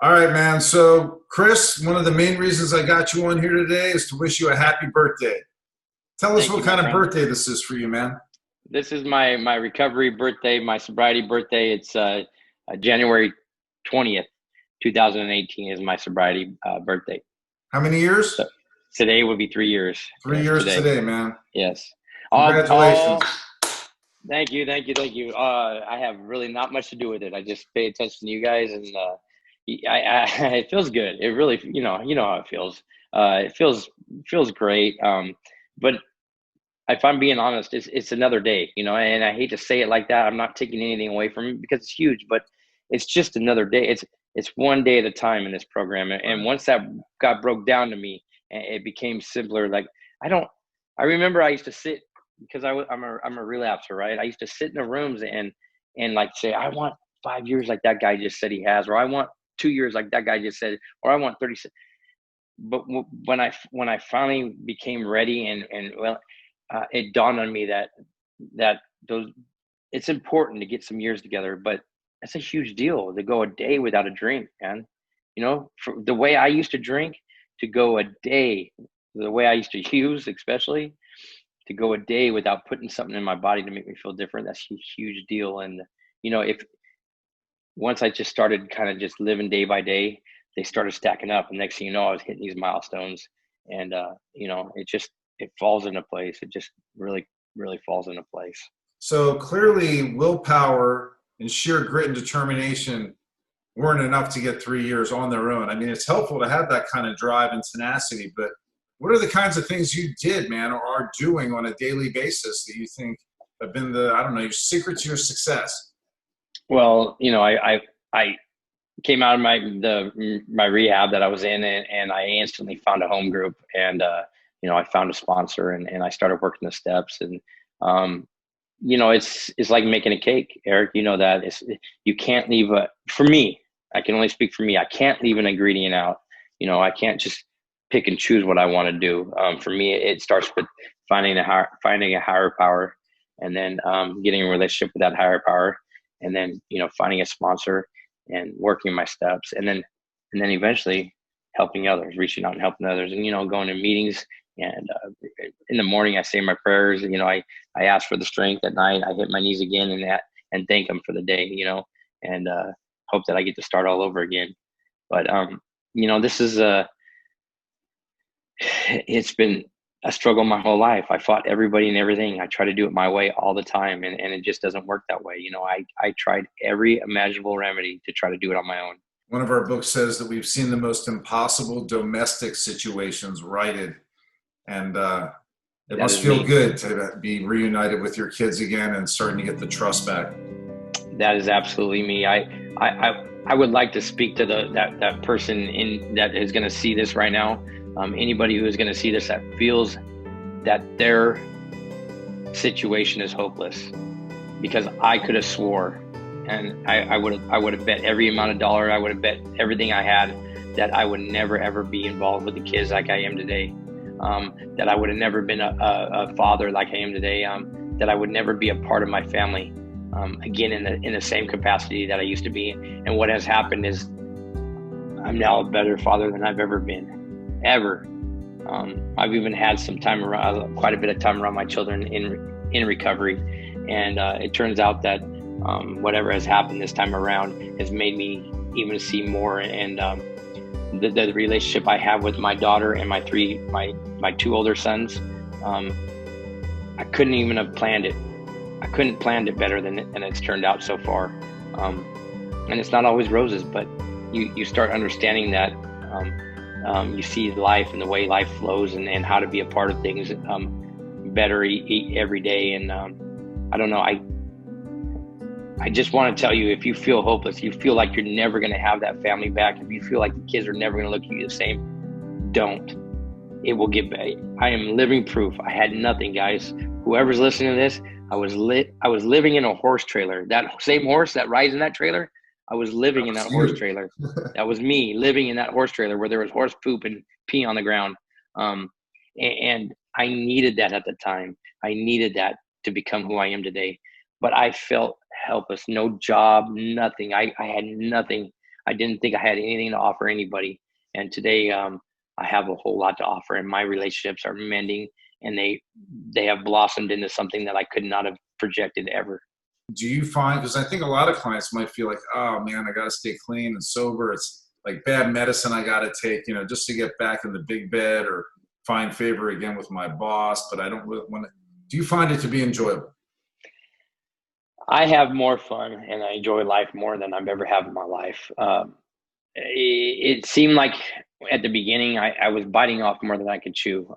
All right, man. So, Chris, one of the main reasons I got you on here today is to wish you a happy birthday. Tell us Thank what you, my kind of friend. birthday this is for you, man. This is my recovery birthday, my sobriety birthday. It's January 20th, 2018 is my sobriety birthday. How many years? So today would be 3 years. 3 Yes, years today. today, man. Yes. Congratulations. All. Thank you. I have really not much to do with it. I just pay attention to you guys, and it feels good. It really, you know how it feels. It feels great. But if I'm being honest, it's another day, and I hate to say it like that. I'm not taking anything away from it because it's huge, but it's just another day. It's one day at a time in this program, and once that got broke down to me, it became simpler. Like I don't, I remember I used to sit because I'm a relapser, right? I used to sit in the rooms and like say I want 5 years like that guy just said he has, or I want 2 years like that guy just said, or I want 30. But when I finally became ready and well, it dawned on me that those it's important to get some years together, but that's a huge deal to go a day without a drink, man. For the way I used to drink, to go a day, the way I used to use, especially to go a day without putting something in my body to make me feel different, that's a huge deal. And if once I just started kind of just living day by day, they started stacking up. And next thing you know, I was hitting these milestones, and it falls into place. It just really, really falls into place. So, clearly, willpower and sheer grit and determination weren't enough to get 3 years on their own. I mean, it's helpful to have that kind of drive and tenacity, but what are the kinds of things you did, man, or are doing on a daily basis that you think have been I don't know, your secret to your success? Well, I came out of my rehab that I was in, and I instantly found a home group, and I found a sponsor, and I started working the steps. And um, it's like making a cake, Eric. You know that you can't leave for me. I can only speak for me. I can't leave an ingredient out. I can't just pick and choose what I want to do. For me, it starts with finding a higher power, and then getting a relationship with that higher power, and then finding a sponsor and working my steps, and then eventually helping others, reaching out and helping others, and going to meetings. And in the morning, I say my prayers. I ask for the strength at night. I hit my knees again and thank them for the day. And hope that I get to start all over again. But this is it's been a struggle my whole life. I fought everybody and everything. I try to do it my way all the time, and it just doesn't work that way. I tried every imaginable remedy to try to do it on my own. One of our books says that we've seen the most impossible domestic situations righted, and it That must is feel me. good to be reunited with your kids again and starting to get the trust back. That is absolutely me. I would like to speak to that person in that is going to see this right now. Anybody who is going to see this that feels that their situation is hopeless, because I could have swore, and I would have bet every amount of dollar. I would have bet everything I had that I would never ever be involved with the kids like I am today. That I would have never been a father like I am today. That I would never be a part of my family again in the same capacity that I used to be. And what has happened is I'm now a better father than I've ever been, ever. I've even had some time around, quite a bit of time around my children in recovery, and it turns out that whatever has happened this time around has made me even see more. And the relationship I have with my daughter and my two older sons, I couldn't even have planned it. I couldn't planned it better than it's turned out so far. And it's not always roses, but you start understanding that. You see life and the way life flows, and how to be a part of things better every day. And I don't know. I just want to tell you, if you feel hopeless, you feel like you're never going to have that family back, if you feel like the kids are never going to look at you the same, don't. It will get better. I am living proof. I had nothing, guys. Whoever's listening to this, I was living in a horse trailer. That same horse that rides in that trailer, I was living That in that was horse you. trailer. That was me living in that horse trailer where there was horse poop and pee on the ground. Um, and I needed that at the time. I needed that to become who I am today. But I felt helpless. No job, nothing. I had nothing. I didn't think I had anything to offer anybody. And today, I have a whole lot to offer, and my relationships are mending, and they have blossomed into something that I could not have projected ever. Do you find, because I think a lot of clients might feel like, oh man, I got to stay clean and sober. It's like bad medicine I got to take, just to get back in the big bed or find favor again with my boss, but I don't really want to. Do you find it to be enjoyable? I have more fun and I enjoy life more than I've ever had in my life. It seemed like at the beginning I was biting off more than I could chew.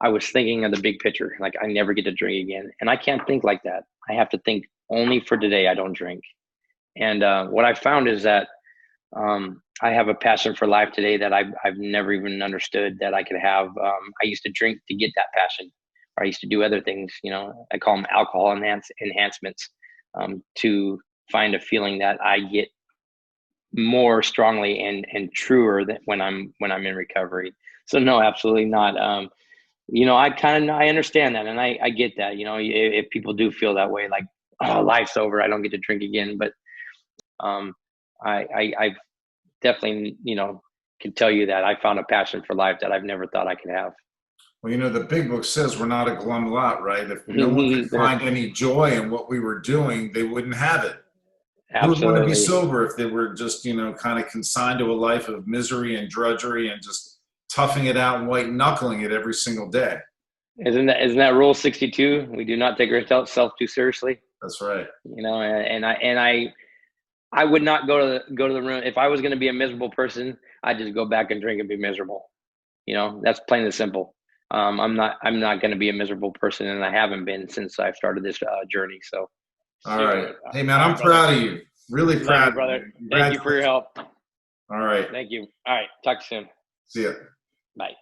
I was thinking of the big picture, like I never get to drink again, and I can't think like that. I have to think only for today. I don't drink, and what I found is that I have a passion for life today that I've never even understood that I could have. I used to drink to get that passion, or I used to do other things. I call them alcohol enhancements, to find a feeling that I get more strongly and truer than when I'm in recovery. So no, absolutely not. I understand that, and I get that. If people do feel that way, like, oh, life's over, I don't get to drink again. But I definitely can tell you that I found a passion for life that I've never thought I could have. Well, the big book says we're not a glum lot, right? If no one could find any joy in what we were doing, they wouldn't have it. Who would want to be Absolutely. sober if they were just, kind of consigned to a life of misery and drudgery and just toughing it out and white knuckling it every single day? Isn't that rule 62? We do not take ourselves too seriously. That's right. I would not go to the room if I was going to be a miserable person. I'd just go back and drink and be miserable. That's plain and simple. I'm not going to be a miserable person, and I haven't been since I've started this journey. So, all right. Hey man, I'm proud of you. Really proud, brother. Thank you for your help. All right. Thank you. All right. Talk soon. See ya. Bye.